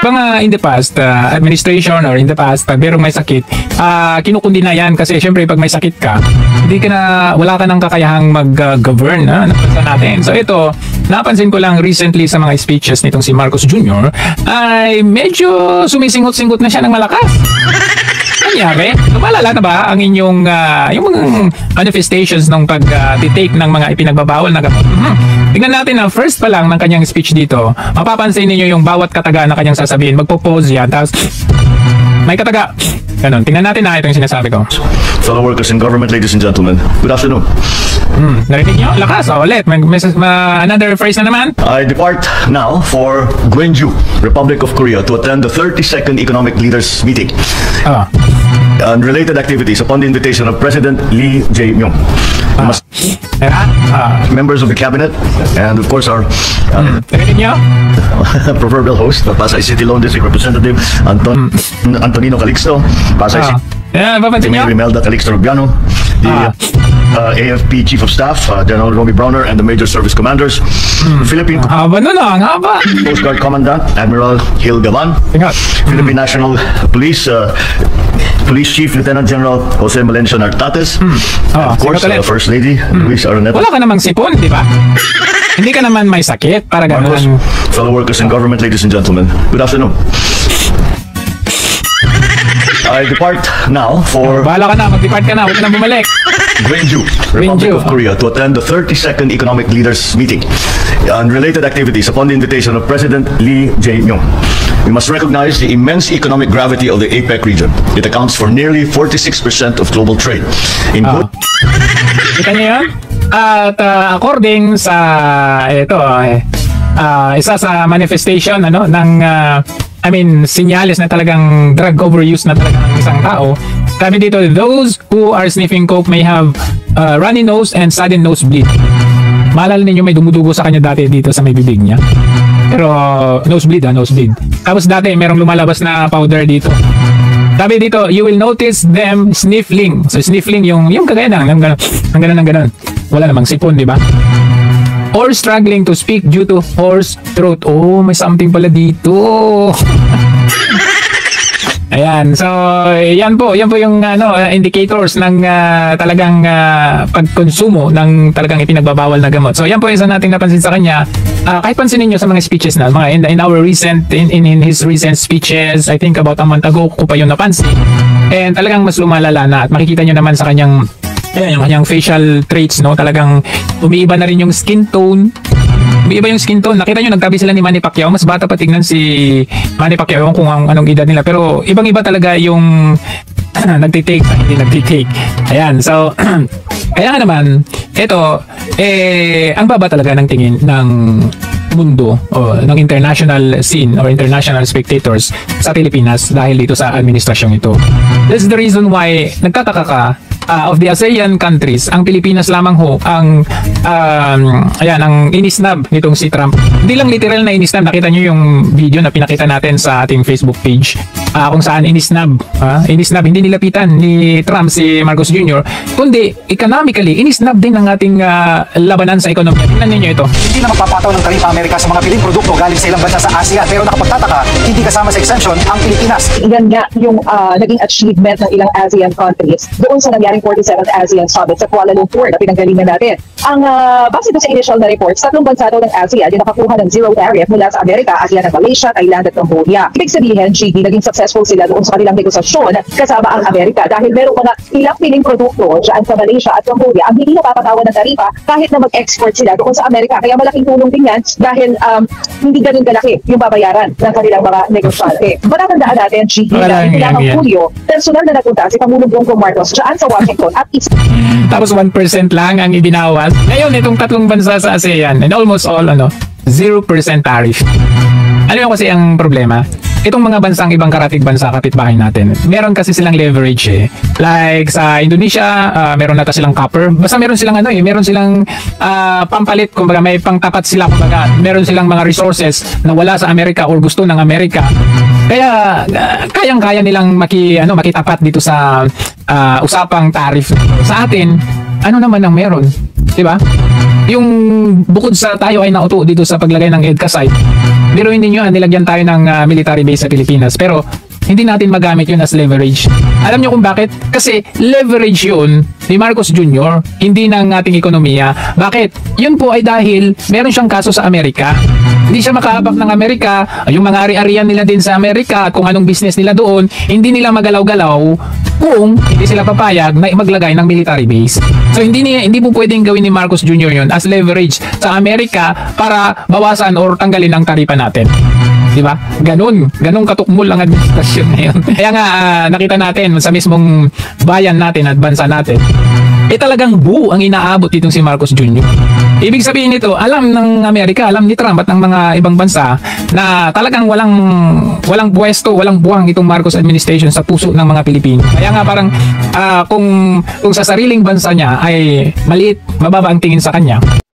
Mga in the past, administration or in the past, pag merong may sakit, kinukundi na yan kasi syempre pag may sakit ka, wala ka ng kakayahang mag-govern ng bansa natin. So ito, napansin ko lang recently sa mga speeches nitong si Marcos Jr. ay medyo sumisingot-singot na siya ng malakas. Nangyari? Malala na ba ang inyong yung mga manifestations ng pag-take ng mga ipinagbabawal na gamot? Tingnan natin na first pa lang ng kanyang speech dito, mapapansin niyo yung bawat kataga na kanyang sasabihin, magpo-pause yan, tapos may kataga. Ganun. Tingnan natin na ito yung sinasabi ko. Fellow workers in government, ladies and gentlemen, good afternoon. Narinig nyo? Lakas. Ulit. Another phrase na naman. I depart now for Gwangju, Republic of Korea, to attend the 32nd Economic Leaders Meeting and related activities upon the invitation of President Lee Jae-myung. Members of the cabinet and of course our proverbial host, Pasay City Lone District Representative Antonino Calixto, Pasay City Mayor Imelda Calixto Rubiano, the AFP Chief of Staff General Romy Browner, and the Major Service Commanders, Philippine Coast Guard Commandant Admiral Gil Gavan, Philippine National Police Police Chief Lieutenant General Jose Malencia Nartates, and of course First Lady Luis Araneta. Wala ka namang sipon, di ba? Hindi ka naman may sakit para gano'n. Fellow workers in government, ladies and gentlemen, good afternoon. I depart now for Bahala ka na, mag-depart ka na, huwag ka na bumalik. Gwangju, Republic of Korea, to attend the 32nd Economic Leaders Meeting and related activities upon the invitation of President Lee Jae-myung. We must recognize the immense economic gravity of the APEC region. It accounts for nearly 46% of global trade. Kita niyo yun? At according sa isa sa manifestation ng senyales na talagang drug overuse na talaga ng isang tao. Sabi dito, those who are sniffing coke may have runny nose and sudden nosebleed. Maalala ninyo may dumudugo sa kanya dati dito sa may bibig niya. Pero nosebleed. Tapos dati merong lumalabas na powder dito. Sabi dito, you will notice them sniffling. So sniffling yung kagaya ng ganun. Wala namang sipon, di ba? Or struggling to speak due to hoarse throat. Oh, may something pala dito. Ayan, so yan po yung indicators ng talagang pagkonsumo ng talagang ipinagbabawal na gamot. So yan po isa nating napansin sa kanya. Kahit pansinin niyo sa mga speeches na in our recent in his recent speeches, I think about a month ago ko pa yun napansin. And talagang mas lumalala na at makikita niyo naman sa kanyang yung kanyang facial traits, no? Talagang umiiba na rin yung skin tone. Umiiba yung skin tone. Nakita nyo, nagtabi sila ni Manny Pacquiao. Mas bata pa tignan si Manny Pacquiao. Ewan kung anong edad nila. Pero ibang-iba talaga yung nagtitake sa hindi nagtitake. Ayan. So, kaya nga naman, ito, ang baba talaga ng tingin ng mundo o ng international scene or international spectators sa Pilipinas dahil dito sa administrasyong ito. That's the reason why nagtataka ka of the ASEAN countries, ang Pilipinas lamang ho ang ang inisnab nitong si Trump. Hindi lang literal na inisnab. Nakita nyo yung video na pinakita natin sa ating Facebook page kung saan inisnab. Hindi nilapitan ni Trump si Marcos Jr. kundi economically inisnab din ng ating labanan sa ekonomiya. Tingnan niyo ito. Hindi na magpapataw ng taripa Amerika sa mga piling produkto galing sa ilang bansa sa Asia, pero nakapagtataka, hindi kasama sa exemption ang Pilipinas. Yan nga yung naging achievement ng ilang ASEAN countries doon sa nangyaring 47th ASEAN Summit sa Kuala Lumpur na pinanggalingan natin. Ang base doon sa initial na reports, 3 bansa daw ng ASEAN yung nakakuha ng zero tariff mula sa Amerika at yan ang Malaysia, Thailand at Cambodia. Ibig sabihin, GD, naging successful sila doon sa kanilang negosasyon kasama ang Amerika dahil meron mga ilang piling produkto dyan sa Malaysia at Cambodia ang hindi napapatawan ng taripa kahit na mag-export sila doon sa Amerika. Kaya malaking tulong din yan dahil hindi ganun kalaki yung babayaran ng kanilang mga negosyante. Matatandaan natin, GD, na ilang Hulyo, personal na napunta si Pangulong Bongbong Marcos dyan sa Washington at tapos 1% lang ang ibinawas. Ngayon, itong 3 bansa sa ASEAN and almost all 0% tariff. Ano yung kasi ang problema? Itong mga bansang ibang karatig bansa, kapitbahay natin, meron kasi silang leverage Like sa Indonesia, meron nata silang copper. Basta meron silang meron silang pampalit, kumbaga may pangtapat sila, kumbaga meron silang mga resources na wala sa Amerika or gusto ng Amerika. Kaya kayang-kaya nilang makitapat dito sa usapang tariff. Sa atin, ano naman ang meron? 'Di ba? Yung bukod sa tayo ay nauto dito sa paglagay ng EDCA site, Biruin ninyo, nilagyan tayo ng military base sa Pilipinas, pero hindi natin magamit yun as leverage. Alam nyo kung bakit? Kasi leverage yun ni Marcos Jr., hindi ng ating ekonomiya. Bakit? Yun po ay dahil meron siyang kaso sa Amerika. Hindi siya makahabak ng Amerika, yung mga ari-arian nila din sa Amerika at kung anong business nila doon, hindi nila magalaw-galaw kung hindi sila papayag na maglagay ng military base. So hindi po pwedeng gawin ni Marcos Jr. yun as leverage sa Amerika para bawasan or tanggalin ang taripa natin. Di ba? Ganun katukmol ang administrasyon ngayon. Kaya nga nakita natin sa mismong bayan natin at bansa natin, talagang buo ang inaabot ditong si Marcos Jr. Ibig sabihin nito, alam ng Amerika, alam ni Trump at ng mga ibang bansa na talagang walang pwesto, walang buwang itong Marcos administration sa puso ng mga Pilipino. Kaya nga parang kung sa sariling bansa niya ay maliit, mababa ang tingin sa kanya,